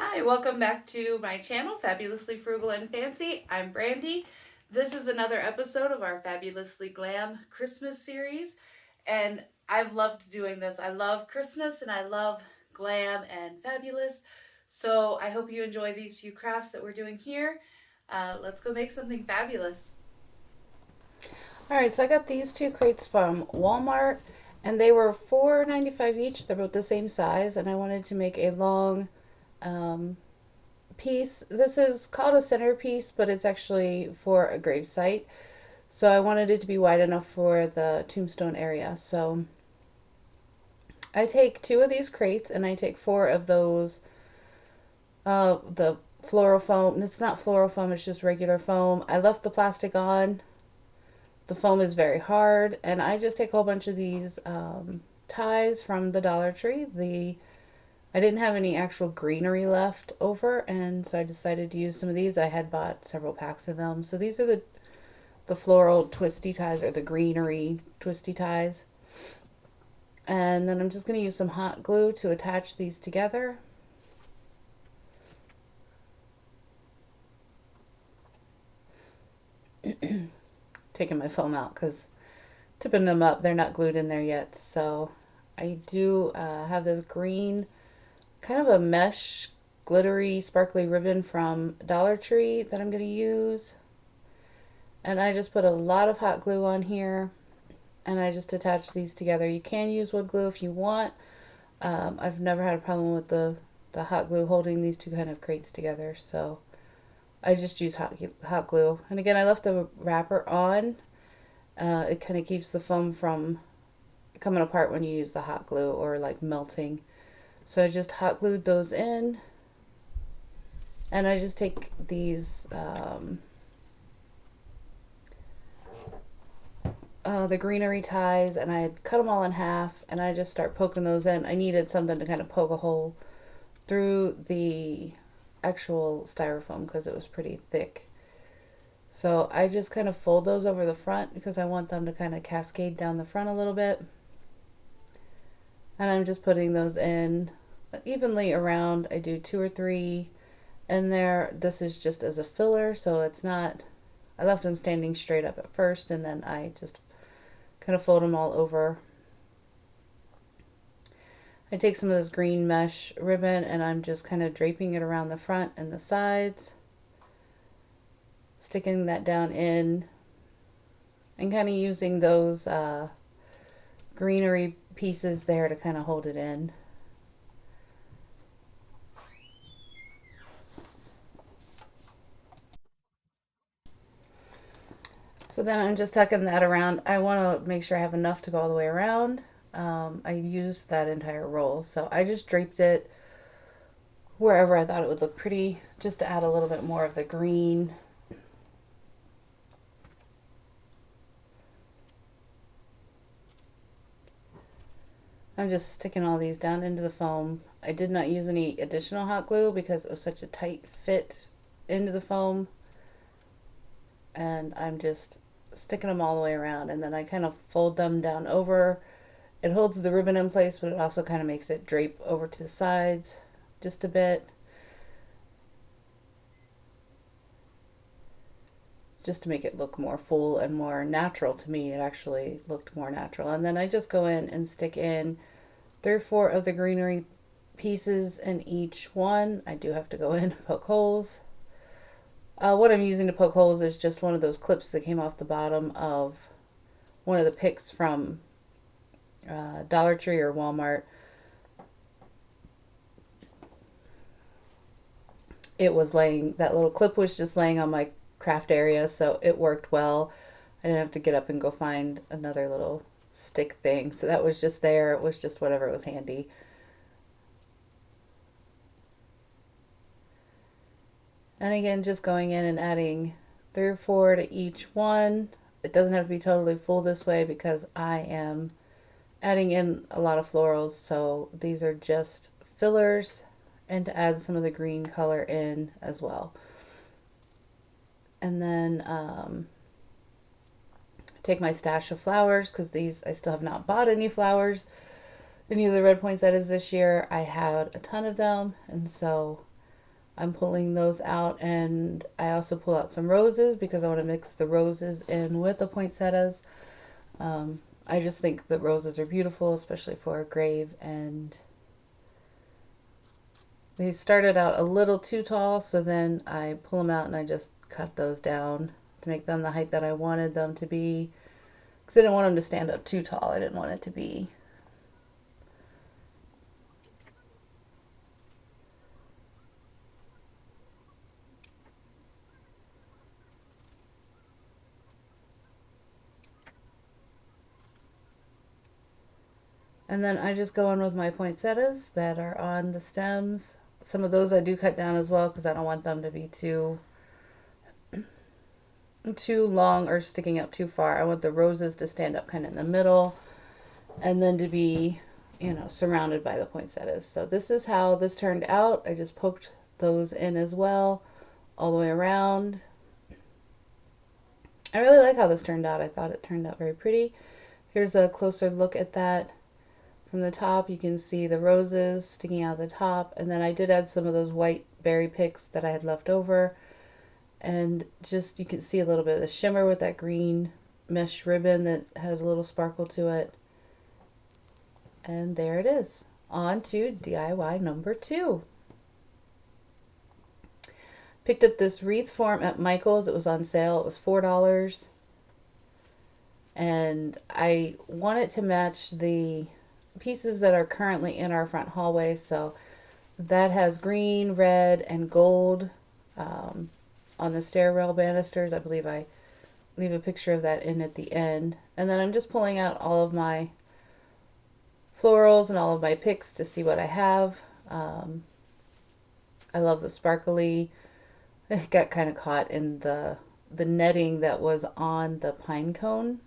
Hi, welcome back to my channel, Fabulously Frugal and Fancy. I'm Brandy. This is another episode of our Fabulously Glam Christmas series, and I've loved doing this. I love Christmas and I love glam and fabulous, so I hope you enjoy these few crafts that we're doing here. Let's go make something fabulous. Alright, so I got these two crates from Walmart and they were $4.95 each. They're both the same size, and I wanted to make a long um, piece. This is called a centerpiece, but it's actually for a grave site. So I wanted it to be wide enough for the tombstone area. So I take two of these crates and I take four of those, the floral foam. It's not floral foam, it's just regular foam. I left the plastic on. The foam is very hard, and I just take a whole bunch of these ties from the Dollar Tree. I didn't have any actual greenery left over, and so I decided to use some of these. I had bought several packs of them. So these are the floral twisty ties, or the greenery twisty ties. And then I'm just going to use some hot glue to attach these together. Taking my foam out because tipping them up, they're not glued in there yet. So I do have this green, kind of a mesh, glittery, sparkly ribbon from Dollar Tree that I'm going to use. And I just put a lot of hot glue on here, and I just attach these together. You can use wood glue if you want. I've never had a problem with the hot glue holding these two kind of crates together, so I just use hot glue. And again, I left the wrapper on. It kind of keeps the foam from coming apart when you use the hot glue or like melting. So I just hot glued those in, and I just take these the greenery ties, and I cut them all in half, and I just start poking those in. I needed something to kind of poke a hole through the actual styrofoam because it was pretty thick. So I just kind of fold those over the front because I want them to kind of cascade down the front a little bit. And I'm just putting those in evenly around. I do two or three in there. This is just as a filler, so it's not, I left them standing straight up at first, and then I just kind of fold them all over. I take some of this green mesh ribbon and I'm just kind of draping it around the front and the sides, sticking that down in, and kind of using those greenery pieces there to kind of hold it in. So then I'm just tucking that around. I want to make sure I have enough to go all the way around. I used that entire roll, so I just draped it wherever I thought it would look pretty, just to add a little bit more of the green. I'm just sticking all these down into the foam. I did not use any additional hot glue because it was such a tight fit into the foam. And I'm just sticking them all the way around, and then I kind of fold them down over. It holds the ribbon in place, but it also kind of makes it drape over to the sides just a bit, just to make it look more full and more natural. To me, it actually looked more natural. And then I just go in and stick in 3 or 4 of the greenery pieces in each one. I do have to go in and poke holes. What I'm using to poke holes is just one of those clips that came off the bottom of one of the picks from Dollar Tree or Walmart. It was laying, that little clip was just laying on my craft area, so it worked well. I didn't have to get up and go find another little stick thing. So that was just there. It was just whatever was handy. And again, just going in and adding 3 or 4 to each one. It doesn't have to be totally full this way because I am adding in a lot of florals. So these are just fillers, and to add some of the green color in as well. And then take my stash of flowers, because these, I still have not bought any flowers, any of the red poinsettias this year. I had a ton of them, and so I'm pulling those out, and I also pull out some roses because I want to mix the roses in with the poinsettias. I just think the roses are beautiful, especially for a grave, and they started out a little too tall, so then I pull them out and I just cut those down to make them the height that I wanted them to be, because I didn't want them to stand up too tall. I didn't want it to be. And then I just go in with my poinsettias that are on the stems. Some of those I do cut down as well because I don't want them to be too long or sticking up too far. I want the roses to stand up kind of in the middle and then to be, surrounded by the poinsettias. So this is how this turned out. I just poked those in as well all the way around. I really like how this turned out. I thought it turned out very pretty. Here's a closer look at that. From the top, you can see the roses sticking out of the top, and then I did add some of those white berry picks that I had left over, and just you can see a little bit of the shimmer with that green mesh ribbon that has a little sparkle to it. And there it is. On to DIY number 2. Picked up this wreath form at Micheals. It was on sale. It was $4. And I want it to match the pieces that are currently in our front hallway. So that has green, red, and gold on the stairwell banisters. I believe I leave a picture of that in at the end. And then I'm just pulling out all of my florals and all of my picks to see what I have. I love the sparkly. It got kind of caught in the netting that was on the pine cone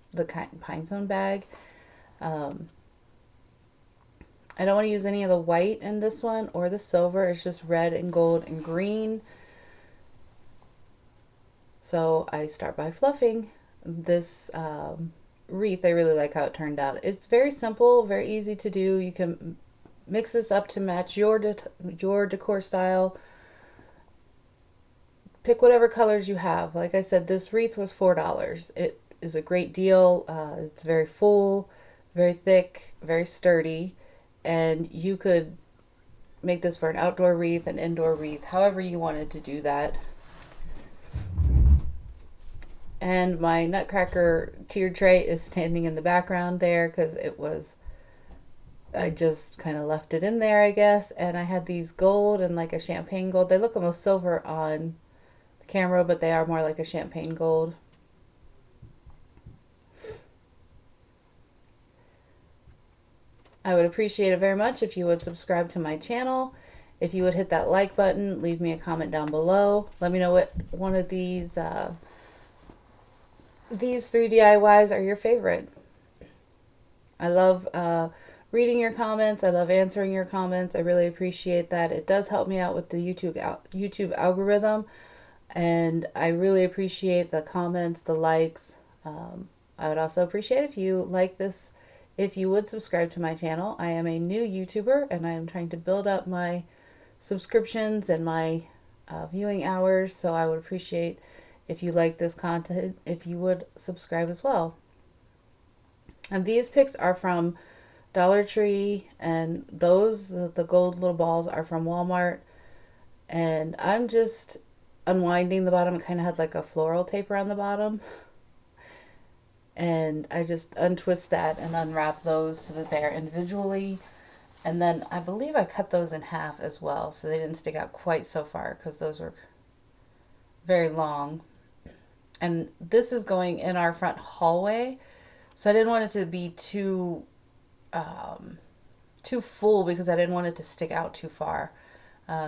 bag. I don't want to use any of the white in this one or the silver. It's just red and gold and green. So I start by fluffing this wreath. I really like how it turned out. It's very simple, very easy to do. You can mix this up to match your decor style. Pick whatever colors you have. Like I said, this wreath was $4. It is a great deal. It's very full, very thick, very sturdy, and you could make this for an outdoor wreath, an indoor wreath, however you wanted to do that. And my Nutcracker tiered tray is standing in the background there because I just kind of left it in there, I guess. And I had these gold and like a champagne gold. They look almost silver on the camera, but they are more like a champagne gold. I would appreciate it very much if you would subscribe to my channel. If you would hit that like button, leave me a comment down below. Let me know what one of these 3 DIYs are your favorite. I love reading your comments. I love answering your comments. I really appreciate that. It does help me out with the YouTube algorithm, and I really appreciate the comments, the likes. I would also appreciate if you like this, if you would subscribe to my channel. I am a new YouTuber, and I am trying to build up my subscriptions and my viewing hours, so I would appreciate if you like this content, if you would subscribe as well. And these picks are from Dollar Tree, and those, the gold little balls, are from Walmart. And I'm just unwinding the bottom. It kind of had like a floral tape around the bottom. And I just untwist that and unwrap those so that they are individually. And then I believe I cut those in half as well, so they didn't stick out quite so far because those were very long. And this is going in our front hallway, so I didn't want it to be too full because I didn't want it to stick out too far.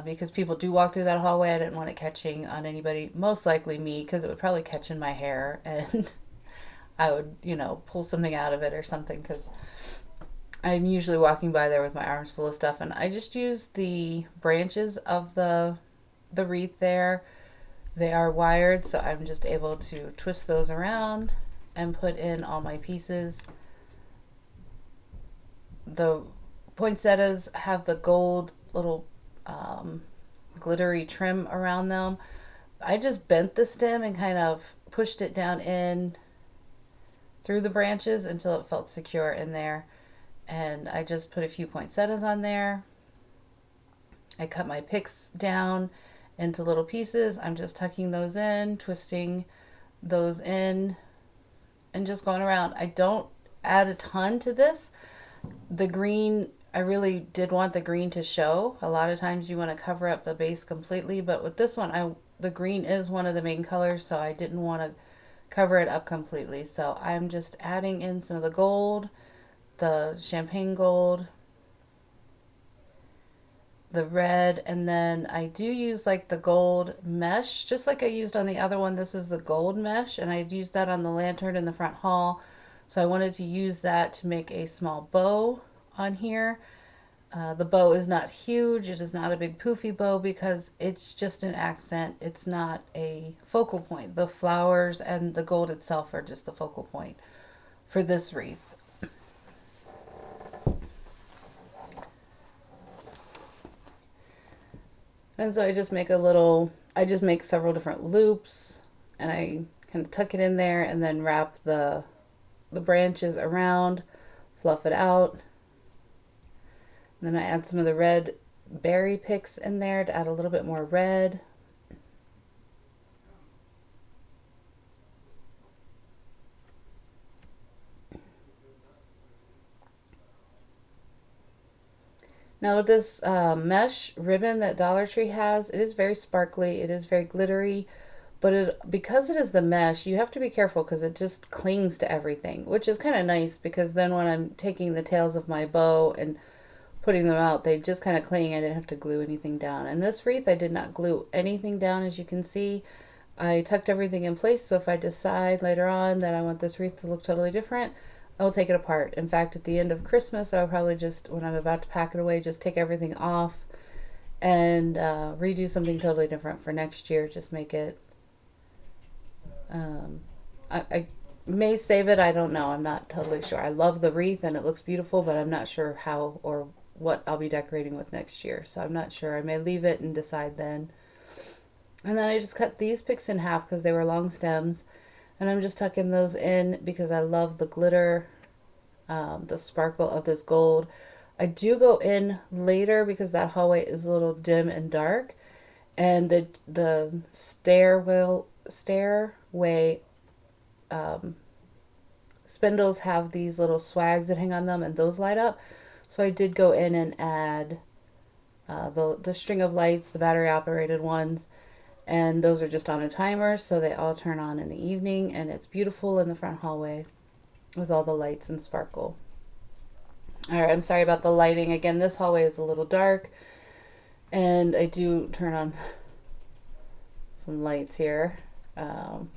Because people do walk through that hallway. I didn't want it catching on anybody, most likely me, because it would probably catch in my hair and I would, pull something out of it or something, because I'm usually walking by there with my arms full of stuff. And I just use the branches of the wreath there. They are wired, so I'm just able to twist those around and put in all my pieces. The poinsettias have the gold little glittery trim around them. I just bent the stem and kind of pushed it down in through the branches until it felt secure in there. And I just put a few poinsettias on there. I cut my picks down into little pieces. I'm just tucking those in, twisting those in, and just going around. I don't add a ton to this. The green, I really did want the green to show. A lot of times you want to cover up the base completely, but with this one, the green is one of the main colors, so I didn't want to cover it up completely. So I'm just adding in some of the gold, the champagne gold, the red, and then I do use like the gold mesh, just like I used on the other one. This is the gold mesh, and I used that on the lantern in the front hall. So I wanted to use that to make a small bow on here. The bow is not huge. It is not a big poofy bow because it's just an accent. It's not a focal point. The flowers and the gold itself are just the focal point for this wreath. And so I just make several different loops, and I kind of tuck it in there and then wrap the branches around, fluff it out. And then I add some of the red berry picks in there to add a little bit more red. Now with this mesh ribbon that Dollar Tree has, it is very sparkly, it is very glittery, but because it is the mesh, you have to be careful because it just clings to everything, which is kind of nice because then when I'm taking the tails of my bow and putting them out, they just kind of cling. I didn't have to glue anything down. And this wreath, I did not glue anything down, as you can see. I tucked everything in place, so if I decide later on that I want this wreath to look totally different, I'll take it apart. In fact, at the end of Christmas, I'll probably just, when I'm about to pack it away, just take everything off and redo something totally different for next year. Just make it, I may save it, I don't know. I'm not totally sure. I love the wreath and it looks beautiful, but I'm not sure how or what I'll be decorating with next year. So I'm not sure. I may leave it and decide then. And then I just cut these picks in half because they were long stems. And I'm just tucking those in because I love the glitter, the sparkle of this gold. I do go in later because that hallway is a little dim and dark. And the stairway spindles have these little swags that hang on them, and those light up. So I did go in and add the string of lights, the battery operated ones, and those are just on a timer, so they all turn on in the evening, and it's beautiful in the front hallway with all the lights and sparkle. All right, I'm sorry about the lighting. Again, this hallway is a little dark, and I do turn on some lights here,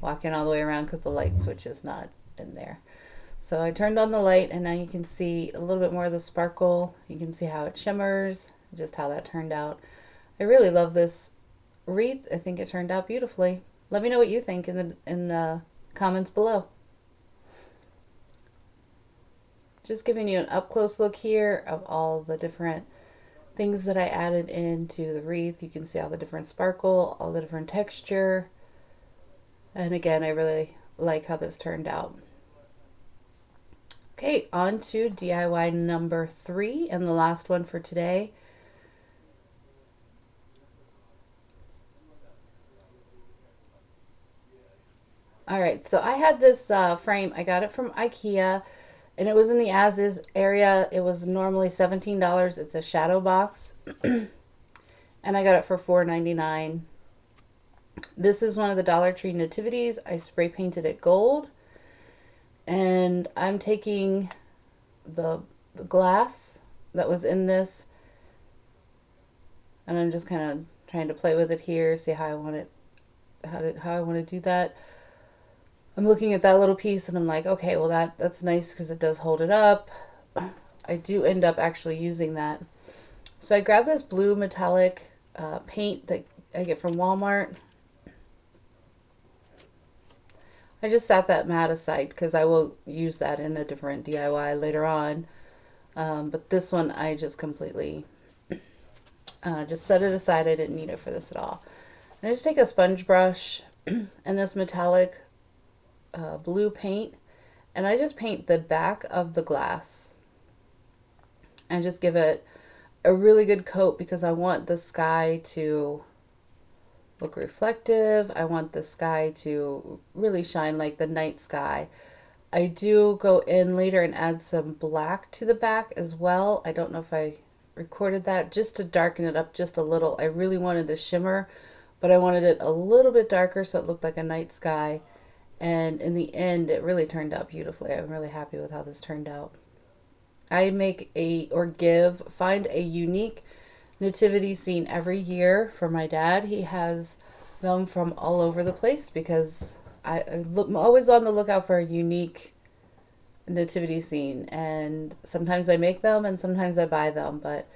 walking all the way around because the light switch is not in there. So I turned on the light, and now you can see a little bit more of the sparkle. You can see how it shimmers, just how that turned out. I really love this wreath. I think it turned out beautifully. Let me know what you think in the comments below. Just giving you an up close look here of all the different things that I added into the wreath. You can see all the different sparkle, all the different texture. And again, I really like how this turned out. Okay, on to DIY number 3 and the last one for today. All right, so I had this frame. I got it from Ikea, and it was in the as-is area. It was normally $17. It's a shadow box, and I got it for $4.99. This is one of the Dollar Tree nativities. I spray painted it gold, and I'm taking the glass that was in this, and I'm just kind of trying to play with it here, see how I want it, how I want to do that. I'm looking at that little piece and I'm like, okay, well that's nice because it does hold it up. I do end up actually using that. So I grabbed this blue metallic paint that I get from Walmart. I just sat that mat aside because I will use that in a different DIY later on. But this one I just completely Just set it aside. I didn't need it for this at all. And I just take a sponge brush and this metallic blue paint, and I just paint the back of the glass and just give it a really good coat because I want the sky to look reflective. I want the sky to really shine like the night sky. I do go in later and add some black to the back as well. I don't know if I recorded that, just to darken it up just a little. I really wanted the shimmer, but I wanted it a little bit darker so it looked like a night sky. And in the end, it really turned out beautifully. I'm really happy with how this turned out. I find a unique nativity scene every year for my dad. He has them from all over the place because I'm always on the lookout for a unique nativity scene, and sometimes I make them and sometimes I buy them, but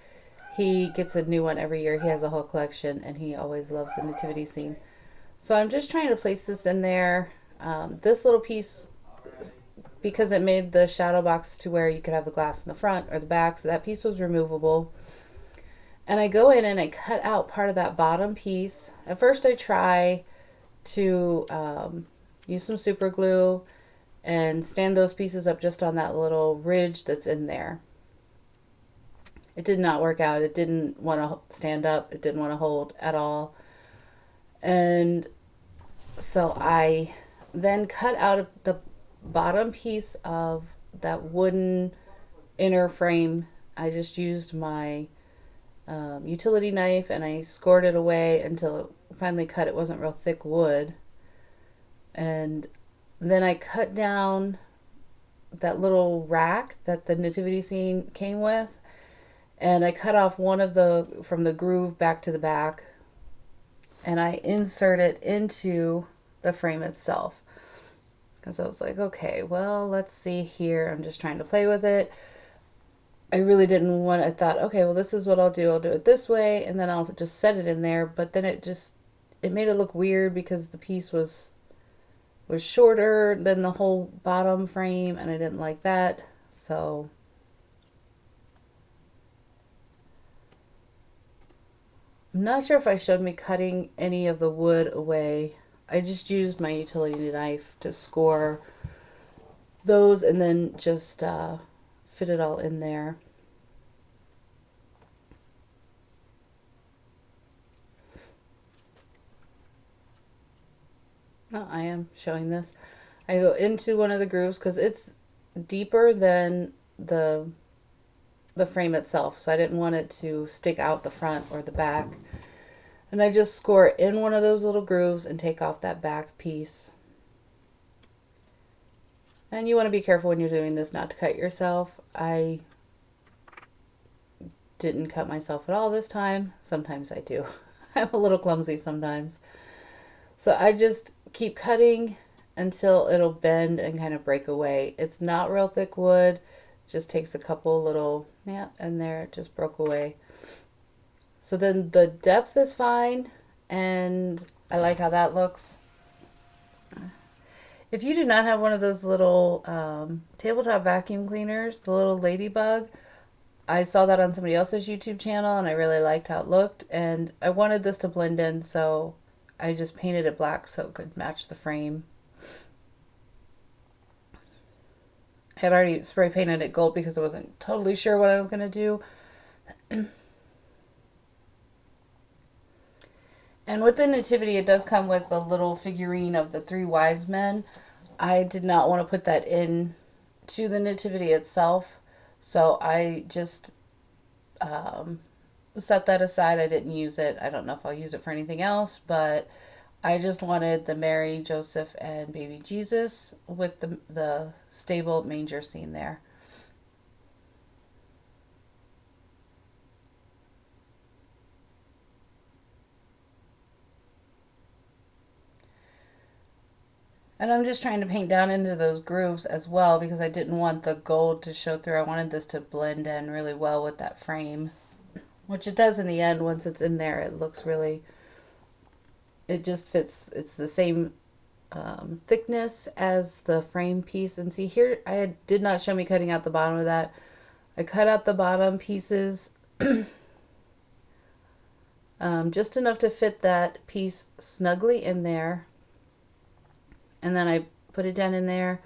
he gets a new one every year. He has a whole collection and he always loves the nativity scene. So I'm just trying to place this in there. This little piece, because it made the shadow box to where you could have the glass in the front or the back, so that piece was removable. And I go in and I cut out part of that bottom piece. At first I try to use some super glue and stand those pieces up just on that little ridge that's in there. It did not work out. It didn't want to stand up. It didn't want to hold at all. And so I then cut out the bottom piece of that wooden inner frame. I just used my utility knife and I scored it away until it finally cut. It wasn't real thick wood. And then I cut down that little rack that the nativity scene came with, and I cut off one of from the groove back to the back, and I insert it into the frame itself. Because I was like, okay, well, let's see here. I'm just trying to play with it. I really didn't want, I thought, okay, well, this is what I'll do. I'll do it this way, and then I'll just set it in there. But then it made it look weird because the piece was shorter than the whole bottom frame, and I didn't like that. So I'm not sure if I showed me cutting any of the wood away. I just used my utility knife to score those and then just fit it all in there. Oh, I am showing this. I go into one of the grooves because it's deeper than the frame itself, so I didn't want it to stick out the front or the back. And I just score in one of those little grooves and take off that back piece. And you want to be careful when you're doing this not to cut yourself. I didn't cut myself at all this time. Sometimes I do. I'm a little clumsy sometimes. So I just keep cutting until it'll bend and kind of break away. It's not real thick wood. Just takes a couple little, and there it just broke away. So then the depth is fine, and I like how that looks. If you do not have one of those little tabletop vacuum cleaners, the little ladybug, I saw that on somebody else's YouTube channel, and I really liked how it looked, and I wanted this to blend in, so I just painted it black so it could match the frame. I had already spray painted it gold because I wasn't totally sure what I was going to do. And with the nativity, it does come with a little figurine of the 3 wise men. I did not want to put that in to the nativity itself, so I just set that aside. I didn't use it. I don't know if I'll use it for anything else, but I just wanted the Mary, Joseph, and baby Jesus with the stable manger scene there. And I'm just trying to paint down into those grooves as well because I didn't want the gold to show through. I wanted this to blend in really well with that frame, which it does in the end. Once it's in there, it looks really, it just fits. It's the same thickness as the frame piece. And see here, did not show me cutting out the bottom of that. I cut out the bottom pieces just enough to fit that piece snugly in there. And then I put it down in there,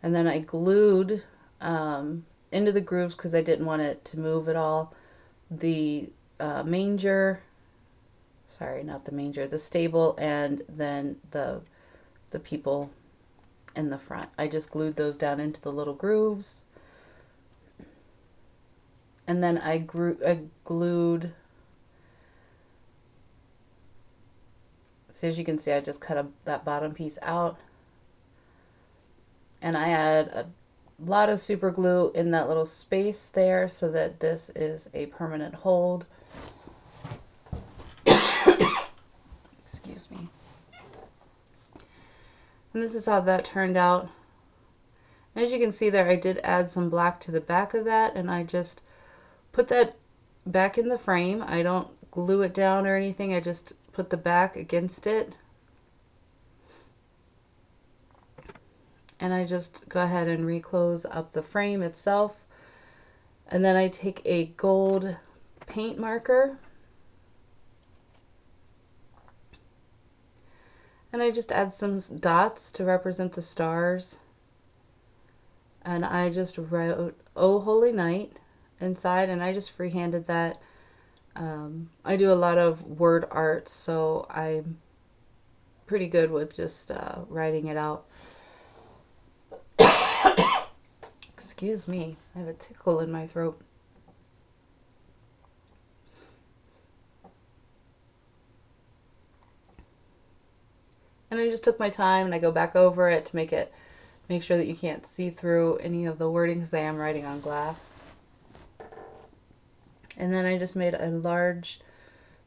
and then I glued into the grooves because I didn't want it to move at all. The manger, sorry, not the manger, the stable, and then the people in the front. I just glued those down into the little grooves. And then I glued, so as you can see, I just cut that bottom piece out. And I add a lot of super glue in that little space there so that this is a permanent hold. Excuse me. And this is how that turned out. As you can see there, I did add some black to the back of that, and I just put that back in the frame. I don't glue it down or anything. I just put the back against it. And I just go ahead and reclose up the frame itself. And then I take a gold paint marker and I just add some dots to represent the stars. And I just wrote "Oh Holy Night" inside, and I just freehanded that. I do a lot of word art, so I'm pretty good with just writing it out. Excuse me, I have a tickle in my throat. And I just took my time and I go back over it to make sure that you can't see through any of the wording because I am writing on glass. And then I just made a large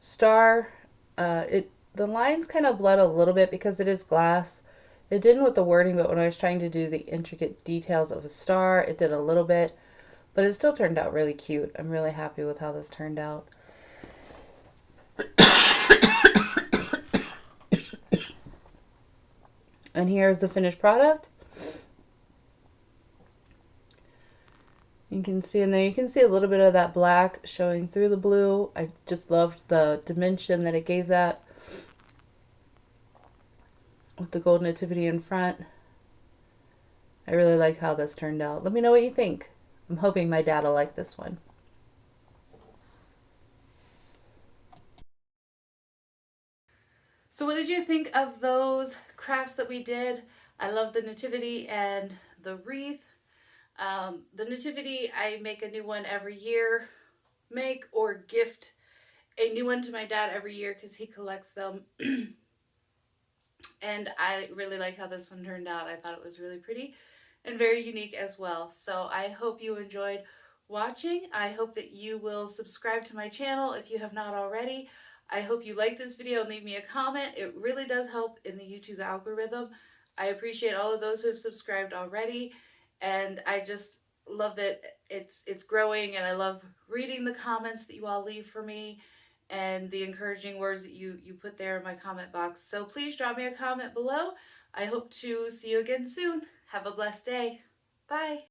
star. The lines kind of bled a little bit because it is glass. It didn't with the wording, but when I was trying to do the intricate details of a star, it did a little bit. But it still turned out really cute. I'm really happy with how this turned out. And here's the finished product. You can see in there, you can see a little bit of that black showing through the blue. I just loved the dimension that it gave that with the gold nativity in front. I really like how this turned out. Let me know what you think. I'm hoping my dad will like this one. So what did you think of those crafts that we did? I love the nativity and the wreath. The nativity, I make a new one every year. Make or gift a new one to my dad every year because he collects them. And I really like how this one turned out. I thought it was really pretty and very unique as well. So I hope you enjoyed watching. I hope that you will subscribe to my channel if you have not already. I hope you like this video and leave me a comment. It really does help in the YouTube algorithm. I appreciate all of those who have subscribed already, and I just love that it's growing, and I love reading the comments that you all leave for me and the encouraging words that you put there in my comment box. So please drop me a comment below. I hope to see you again soon. Have a blessed day. Bye.